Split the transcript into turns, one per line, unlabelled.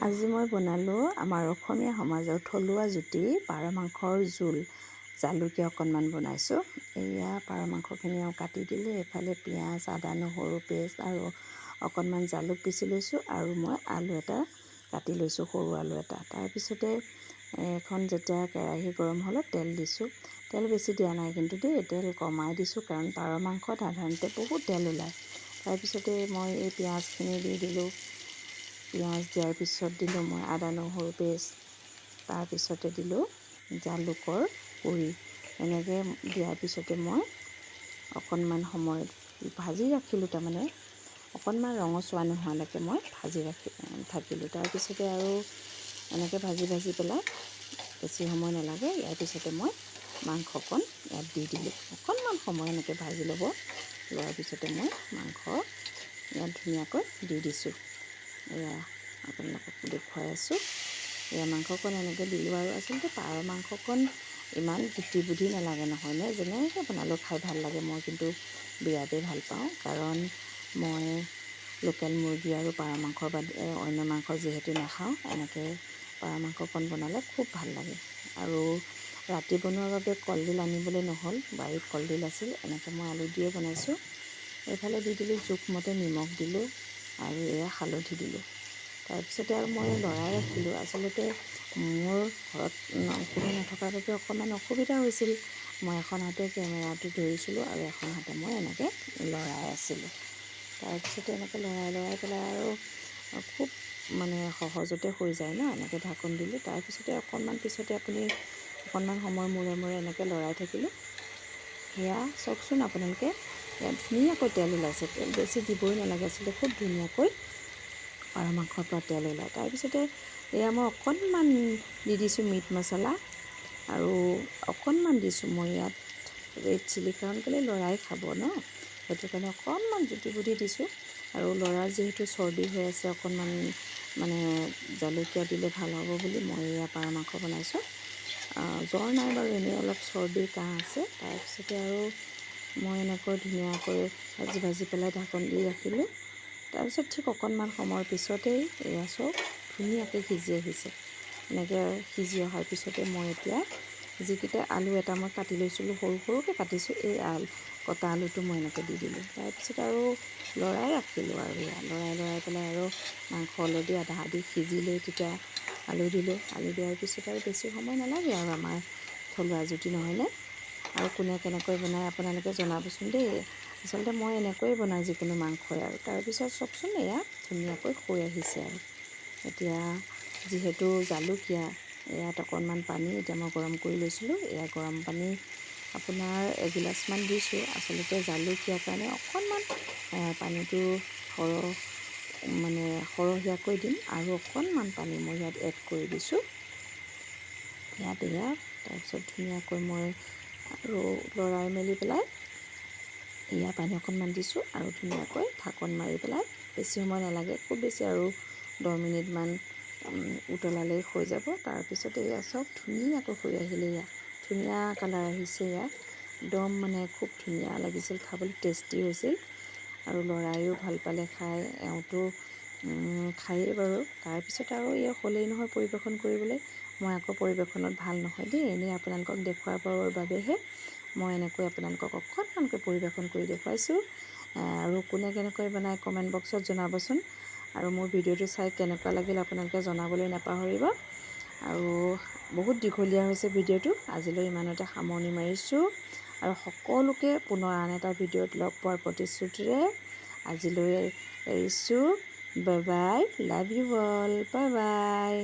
আজি মই বনালোঁ আমাৰ অসমীয়া সমাজৰ থলুৱা জুতি পাৰ মাংসৰ জোল জালুকীয়া অকণমান বনাইছোঁ। এয়া পাৰ মাংসখিনি কাটি দিলোঁ। এইফালে পিঁয়াজ আদা নহৰু পেষ্ট আৰু অকণমান জালুক পিচি লৈছোঁ আৰু মই আলু এটা কাটি লৈছোঁ, সৰু আলু এটা। তাৰপিছতে এখন যেতিয়া কেৰাহী গৰম হ'লত তেল দিছোঁ। তেল বেছি দিয়া নাই কিন্তু দেই, তেল কমাই দিছোঁ কাৰণ পাৰ মাংসত সাধাৰণতে বহুত তেল ওলায়। তাৰপিছতে মই এই পিঁয়াজখিনি দি দিলোঁ। পিঁয়াজ দিয়াৰ পিছত দিলোঁ মই আদা নহৰু পেষ্ট, তাৰপিছতে দিলোঁ জালুকৰ গুড়ি। এনেকৈ দিয়াৰ পিছতে মই অকণমান সময় ভাজি ৰাখিলোঁ, তাৰমানে অকণমান ৰঙচুৱা নোহোৱালৈকে মই ভাজি থাকিলোঁ। তাৰপিছতে আৰু এনেকৈ ভাজি পেলাই বেছি সময় নালাগে। ইয়াৰ পিছতে মই মাংসকণ ইয়াত দি দিলোঁ। অকণমান সময় এনেকৈ ভাজি লোৱাৰ পিছতে মই মাংস ইয়াত ধুনীয়াকৈ দি দিছোঁ। এয়া আপোনালোকক দেখুৱাই আছোঁ। এয়া মাংসকণ এনেকৈ দিলোঁ আৰু আচলতে পাৰ মাংসকণ ইমান জুতি বুদ্ধি নালাগে নহয়নে, যেনেকৈ বনালেও খাই ভাল লাগে। মই কিন্তু বিৰাটেই ভাল পাওঁ কাৰণ মই লোকেল মুৰ্গী আৰু পাৰ মাংসৰ বাদে অন্য মাংস যিহেতু নাখাওঁ, এনেকৈ পাৰ মাংসকণ বনালে খুব ভাল লাগে। আৰু ৰাতি বনোৱাৰ বাবে কলডিল আনিবলৈ নহ'ল, বাৰীত কলডিল আছিল। এনেকৈ মই আলু দিয়ে বনাইছোঁ। এইফালে দি দিলোঁ জোখমতে নিমখ দিলোঁ আৰু এয়া হালধি দিলোঁ। তাৰপিছতে আৰু মই লৰাই ৰাখিলোঁ। আচলতে মোৰ ঘৰত কোনো নথকাৰ বাবে অকণমান অসুবিধা হৈছিল। মই এখন হাতে কেমেৰাটো ধৰিছিলোঁ আৰু এখন হাতে মই এনেকৈ লৰাই আছিলোঁ। তাৰপিছতে এনেকৈ লৰাই পেলাই আৰু খুব সহজতে হৈ যায় ন, এনেকৈ ঢাকোন দিলোঁ। তাৰপিছতে অকণমান পিছতে আপুনি অকণমান সময় মূৰে এনেকৈ লৰাই থাকিলোঁ। সেয়া চাওকচোন আপোনালোকে, ইয়াত ধুনীয়াকৈ তেল ওলাইছে। তেল বেছি দিবই নালাগে আচলতে, খুব ধুনীয়াকৈ পাৰ মাংসৰ পৰা তেল ওলায়। তাৰপিছতে এয়া মই অকণমান দি দিছোঁ মিট মছলা আৰু অকণমান দিছোঁ মই ইয়াত ৰেড চিলি, কাৰণ কেলৈ ল'ৰাই খাব ন, সেইটো কাৰণে অকণমান জুতি বুদ্ধি দিছোঁ। আৰু ল'ৰাৰ যিহেতু চৰ্দি হৈ আছে, অকণমান জালুকীয়া দিলে ভাল হ'ব বুলি মই এয়া পাৰ মাংস বনাইছোঁ। জ্বৰ নাই বাৰু, এনেই অলপ চৰ্দি কাহ আছে। তাৰপিছতে আৰু মই এনেকৈ ধুনীয়াকৈ ভাজি পেলাই ঢাকোন দি ৰাখিলোঁ। তাৰপিছত ঠিক অকণমান সময়ৰ পিছতেই এয়া চব ধুনীয়াকৈ সিজি আহিছে। এনেকৈ সিজি অহাৰ পিছতে মই এতিয়া যিকেইটা আলু এটা মই কাটি লৈছিলোঁ, সৰুকৈ কাটিছোঁ, এই কটা আলুটো মই এনেকৈ দি দিলোঁ। তাৰপিছত আৰু লৰাই ৰাখিলোঁ আৰু লৰাই পেলাই আৰু মাংস অলৰেডি আধা আধি সিজিলেই তেতিয়া আলু দিলোঁ। আলু দিয়াৰ পিছত আৰু বেছি সময় নালাগে আৰু আমাৰ থলুৱা জুতি নহয়নে। আৰু কোনে কেনেকৈ বনায় আপোনালোকে জনাবচোন দেই। আচলতে মই এনেকৈয়ে বনাওঁ যিকোনো মাংসই। আৰু তাৰপিছত চাওকচোন এয়া ধুনীয়াকৈ হৈ আহিছে। আৰু এতিয়া যিহেতু জালুকীয়া, ইয়াত অকণমান পানী এতিয়া মই গৰম কৰি লৈছিলোঁ। এয়া গৰম পানী আপোনাৰ এগিলাচমান দিছোঁ। আচলতে জালুকীয়াৰ কাৰণে অকণমান পানীটো সৰহীয়াকৈ দিম আৰু অকণমান পানী মই ইয়াত এড কৰি দিছোঁ। এয়া তাৰপিছত ধুনীয়াকৈ মই আৰু লৰাই মেলি পেলাই এয়া পানী অকণমান দিছোঁ আৰু ধুনীয়াকৈ ঢাকোন মাৰি পেলাই বেছি সময় নালাগে, খুব বেছি আৰু 10 মিনিটমান উতলালেই হৈ যাব। তাৰপিছতে এয়া চব ধুনীয়াকৈ হৈ আহিলে। এয়া ধুনীয়া কালাৰ আহিছে। এয়া একদম খুব ধুনীয়া লাগিছিল, খাবলৈ টেষ্টি হৈছিল আৰু ল'ৰাইও ভাল পালে খাই, এওঁতো খায়েই বাৰু। তাৰপিছত আৰু এয়া হ'লেই নহয় পৰিৱেশন কৰিবলৈ। মই আকৌ পৰিৱেশনত ভাল নহয় দেই, এনেই আপোনালোকক দেখুৱাবৰ বাবেহে মই এনেকৈ আপোনালোকক অকণমানকৈ পৰিৱেশন কৰি দেখুৱাইছোঁ। আৰু কোনে কেনেকৈ বনায় কমেণ্ট বক্সত জনাবচোন। আৰু মোৰ ভিডিঅ'টো চাই কেনেকুৱা লাগিল আপোনালোকে জনাবলৈ নাপাহৰিব। আৰু বহুত দীঘলীয়া হৈছে ভিডিঅ'টো, আজিলৈ ইমানতে সামৰণি মাৰিছোঁ। আৰু সকলোকে পুনৰ আন এটা ভিডিঅ'ত লগ পোৱাৰ প্ৰতিশ্ৰুতিৰে আজিলৈ এৰিছোঁ। Bye bye, love you all, bye bye.